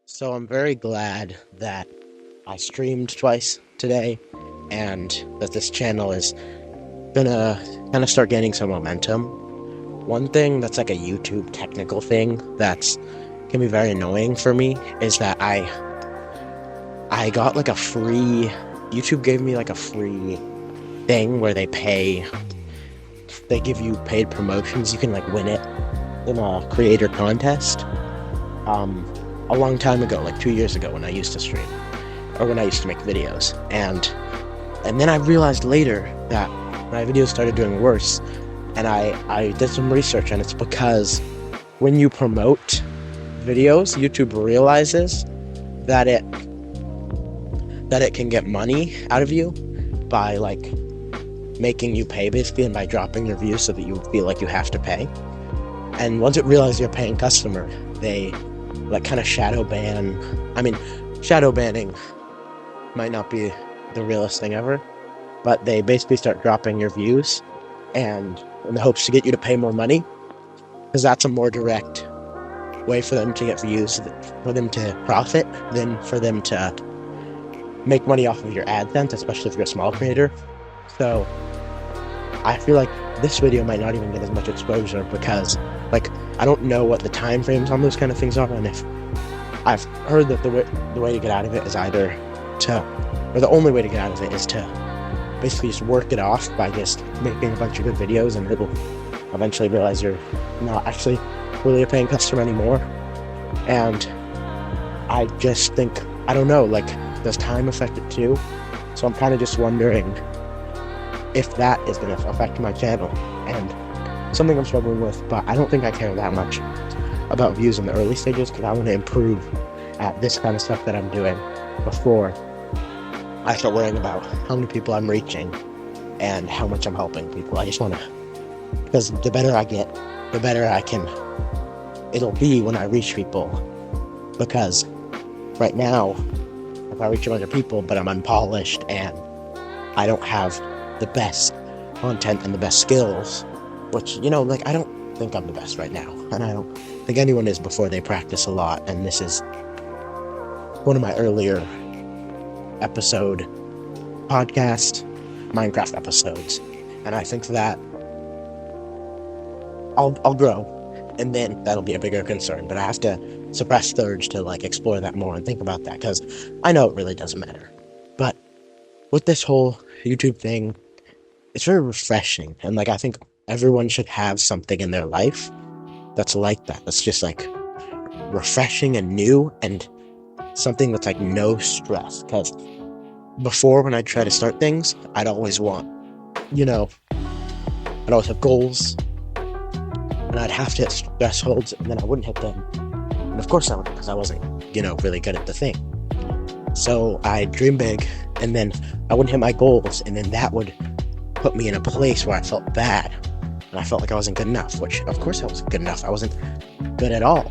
So I'm very glad that I streamed twice today and that this channel is gonna kind of start gaining some momentum. One thing that's like a YouTube technical thing that's can be very annoying for me is that I got like a free YouTube gave me like a free thing where they give you paid promotions. You can like win it in a creator contest. Um a long time ago, like 2 years ago when I used to stream or when I used to make videos. And then I realized later that my videos started doing worse, and I did some research, and it's because when you promote videos, YouTube realizes that it can get money out of you by like making you pay basically, and by dropping your views so that you feel like you have to pay. And once it realizes you're a paying customer, they like kind of shadow ban. I mean, shadow banning might not be the realest thing ever, but they basically start dropping your views and in the hopes to get you to pay more money, because that's a more direct way for them to get views, for them to profit, than for them to make money off of your AdSense, especially if you're a small creator. So I feel like this video might not even get as much exposure because, like, I don't know what the time frames on those kind of things are, and if I've heard that the way to get out of it is either or the only way to get out of it is to basically just work it off by just making a bunch of good videos, and it'll eventually realize you're not actually really a paying customer anymore. And I just think, I don't know, like, does time affect it too? So I'm kind of just wondering if that is going to affect my channel, and something I'm struggling with, but I don't think I care that much about views in the early stages, because I want to improve at this kind of stuff that I'm doing before I start worrying about how many people I'm reaching and how much I'm helping people. I just want to, because the better I get, the better it'll be when I reach people, because right now, if I reach a bunch of people but I'm unpolished and I don't have the best content and the best skills, which, you know, like, I don't think I'm the best right now, and I don't think anyone is before they practice a lot. And this is one of my earlier podcast Minecraft episodes, and I think that I'll grow, and then that'll be a bigger concern. But I have to suppress the urge to like explore that more and think about that, because I know it really doesn't matter. But with this whole YouTube thing, it's very refreshing, and like, I think everyone should have something in their life that's like that. That's just like refreshing and new, and something that's like no stress. Because before, when I try to start things, I'd always want, you know, I'd always have goals, and I'd have to hit thresholds, and then I wouldn't hit them. And of course I wouldn't, because I wasn't, really good at the thing. So I'd dream big, and then I wouldn't hit my goals, and then that would put me in a place where I felt bad, and I felt like I wasn't good enough, which of course I wasn't good enough. I wasn't good at all.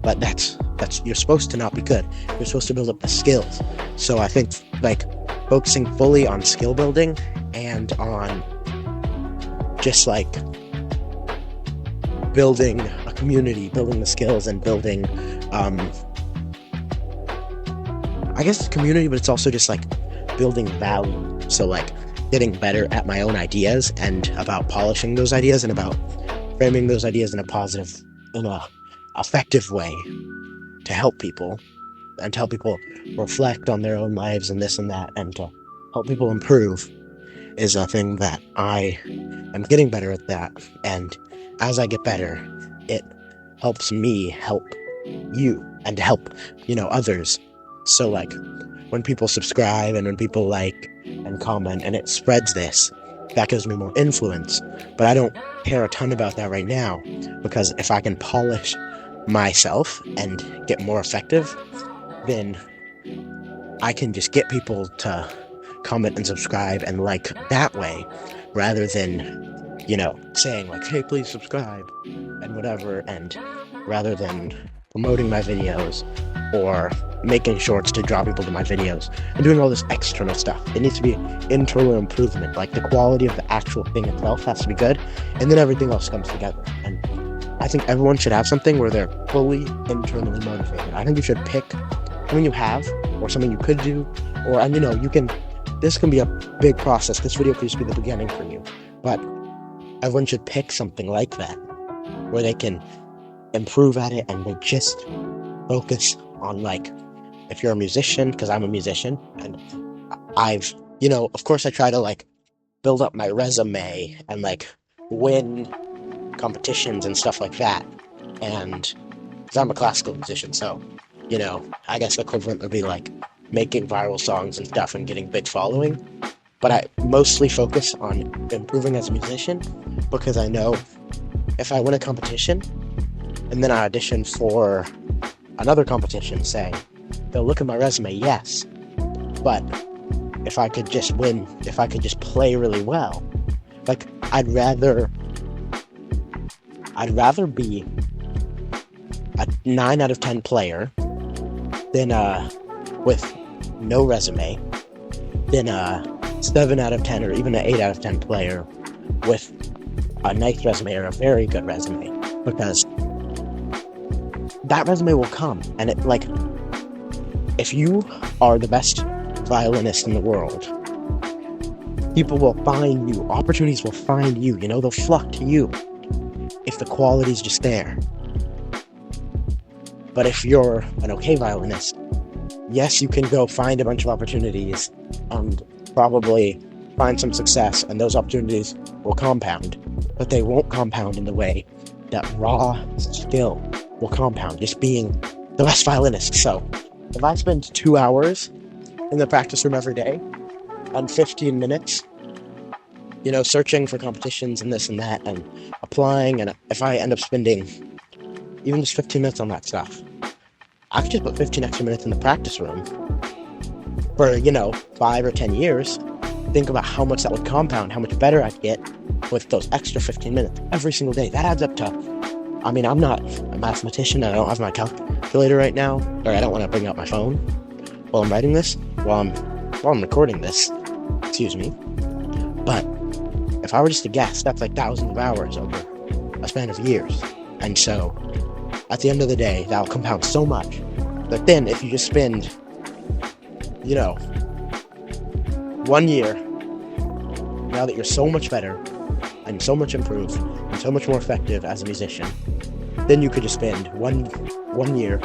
But that's you're supposed to not be good. You're supposed to build up the skills. So I think like focusing fully on skill building and on just like building a community, building the skills, and building I guess community, but it's also just like building value. So like getting better at my own ideas, and about polishing those ideas, and about framing those ideas in a positive, in a effective way to help people, and to help people reflect on their own lives and this and that, and to help people improve, is a thing that I am getting better at that. And as I get better, it helps me help you, and to help, others. So like, when people subscribe, and when people like and comment, and it spreads this, that gives me more influence. But I don't care a ton about that right now, because if I can polish myself and get more effective, then I can just get people to comment and subscribe and like that way, rather than, saying like, hey, please subscribe and whatever, and rather than promoting my videos or making shorts to draw people to my videos and doing all this external stuff. It needs to be internal improvement. Like, the quality of the actual thing itself has to be good, and then everything else comes together. And I think everyone should have something where they're fully internally motivated. I think you should pick something you have or something you could do, and you can, this can be a big process. This video could just be the beginning for you, but everyone should pick something like that where they can improve at it, and they just focus on, like, if you're a musician, because I'm a musician, and I've, of course I try to, like, build up my resume and, like, win competitions and stuff like that, and because I'm a classical musician, so, I guess the equivalent would be, like, making viral songs and stuff and getting big following, but I mostly focus on improving as a musician, because I know if I win a competition, and then I audition for another competition, say, they'll look at my resume, yes, but if I could just win, if I could just play really well, like, I'd rather be a 9 out of 10 player than with no resume than a 7 out of 10 or even an 8 out of 10 player with a nice resume or a very good resume, because that resume will come, and it, like, if you are the best violinist in the world, people will find you, opportunities will find you, they'll flock to you if the quality's just there. But if you're an okay violinist, yes, you can go find a bunch of opportunities and probably find some success, and those opportunities will compound, but they won't compound in the way that raw skill will compound, just being the best violinist. So if I spend 2 hours in the practice room every day and 15 minutes, searching for competitions and this and that and applying, and if I end up spending even just 15 minutes on that stuff, I could just put 15 extra minutes in the practice room for, 5 or 10 years. Think about how much that would compound, how much better I'd get with those extra 15 minutes every single day. That adds up to, I'm not a mathematician, and I don't have my calculator right now, or I don't want to bring out my phone while I'm writing this, while I'm recording this, excuse me. But if I were just to guess, that's like thousands of hours over a span of years. And so, at the end of the day, that'll compound so much that then if you just spend, 1 year, now that you're so much better and so much improved and so much more effective as a musician, then you could just spend one year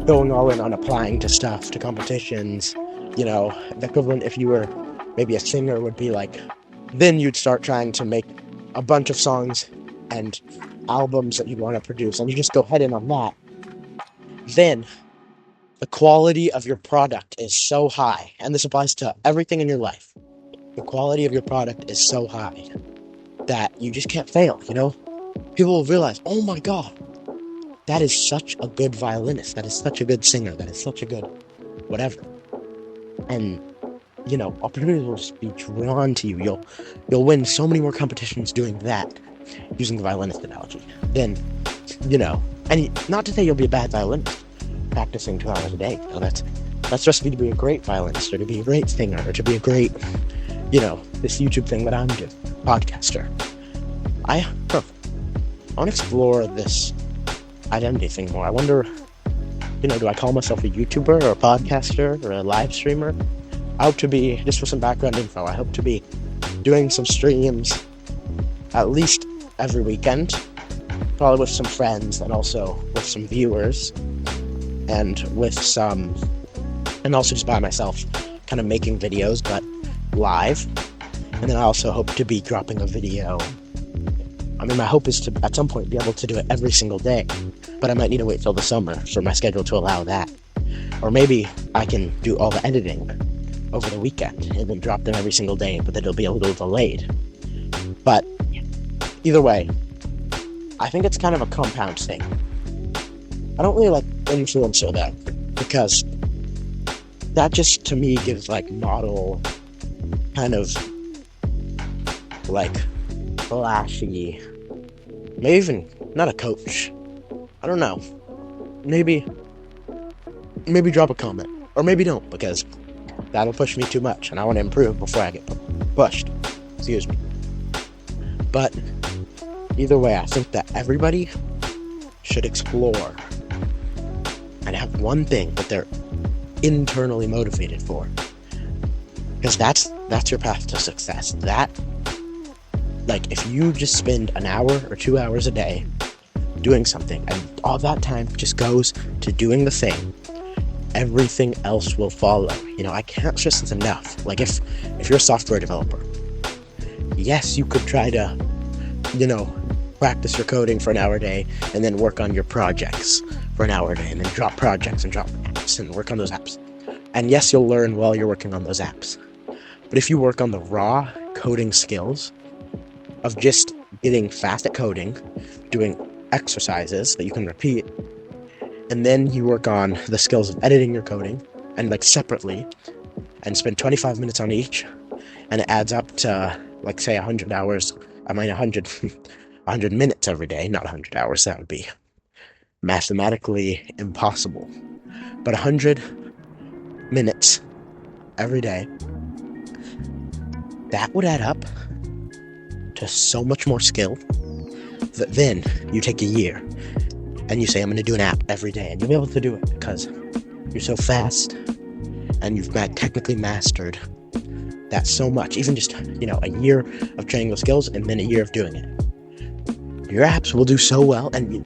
going all in on applying to stuff, to competitions. The equivalent, if you were maybe a singer, would be like, then you'd start trying to make a bunch of songs and albums that you'd want to produce, and you just go head in on that. Then the quality of your product is so high, and this applies to everything in your life. The quality of your product is so high that you just can't fail, People will realize, oh my god, that is such a good violinist, that is such a good singer, that is such a good whatever. And, opportunities will just be drawn to you. You'll win so many more competitions doing that, using the violinist analogy. Then, and not to say you'll be a bad violinist practicing 2 hours a day. That's recipe to be a great violinist, or to be a great singer, or to be a great, this YouTube thing that I'm doing, podcaster. I want to explore this identity thing more. I wonder, do I call myself a YouTuber or a podcaster or a live streamer? I hope to be, just for some background info, I hope to be doing some streams at least every weekend, probably with some friends and also with some viewers, and also just by myself, kind of making videos, but live. And then I also hope to be dropping a video. My hope is to, at some point, be able to do it every single day, but I might need to wait till the summer for my schedule to allow that. Or maybe I can do all the editing over the weekend and then drop them every single day, but then it'll be a little delayed. But either way, I think it's kind of a compound thing. I don't really like influencer though, because that just, to me, gives like model, kind of like flashy, maybe even not a coach. I don't know. Maybe drop a comment, or maybe don't, because that'll push me too much, and I want to improve before I get pushed. Excuse me. But Either way, I think that everybody should explore and have one thing that they're internally motivated for, because that's your path to success. That, like, if you just spend an hour or 2 hours a day doing something, and all that time just goes to doing the thing, everything else will follow. I can't stress this enough. Like, if you're a software developer, yes, you could try to, practice your coding for an hour a day, and then work on your projects for an hour a day, and then drop projects and drop apps and work on those apps. And yes, you'll learn while you're working on those apps. But if you work on the raw coding skills of just getting fast at coding, doing exercises that you can repeat, and then you work on the skills of editing your coding, and like separately, and spend 25 minutes on each, and it adds up to, like, say 100 hours, 100 minutes every day, not 100 hours, that would be mathematically impossible. But 100 minutes every day, that would add up to so much more skill that then you take a year and you say, I'm going to do an app every day, and you'll be able to do it because you're so fast and you've technically mastered that so much. Even just, a year of training those skills and then a year of doing it, your apps will do so well. And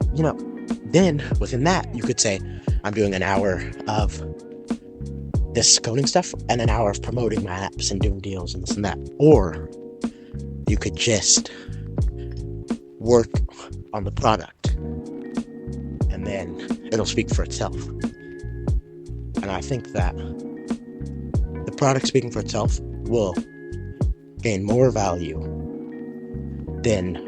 then within that, you could say, I'm doing an hour of this coding stuff and an hour of promoting my apps and doing deals and this and that. Or you could just work on the product and then it'll speak for itself. And I think that the product speaking for itself will gain more value than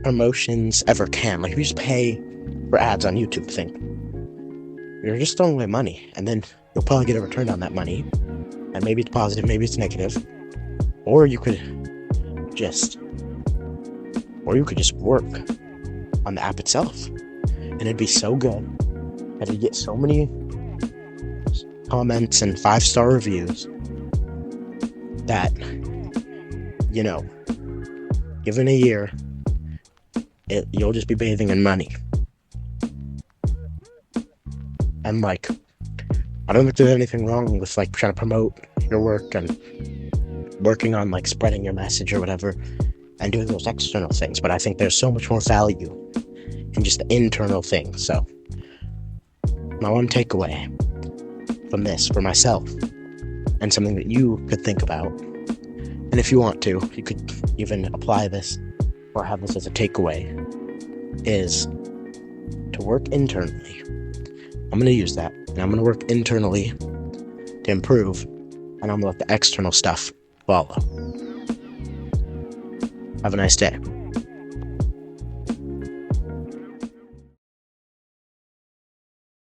promotions ever can. Like, if you just pay for ads on YouTube, you're just throwing away money, and then you'll probably get a return on that money, and maybe it's positive, maybe it's negative. Or you could just work on the app itself, and it'd be so good, and you'd get so many comments and 5-star reviews that, given a year, you'll just be bathing in money. And I don't think there's anything wrong with trying to promote your work and working on spreading your message or whatever and doing those external things, but I think there's so much more value in just the internal things. So my one takeaway from this for myself, and something that you could think about, and if you want to, you could even apply this or have this as a takeaway, is to work internally. I'm going to use that, and I'm going to work internally to improve, and I'm going to let the external stuff follow. Have a nice day.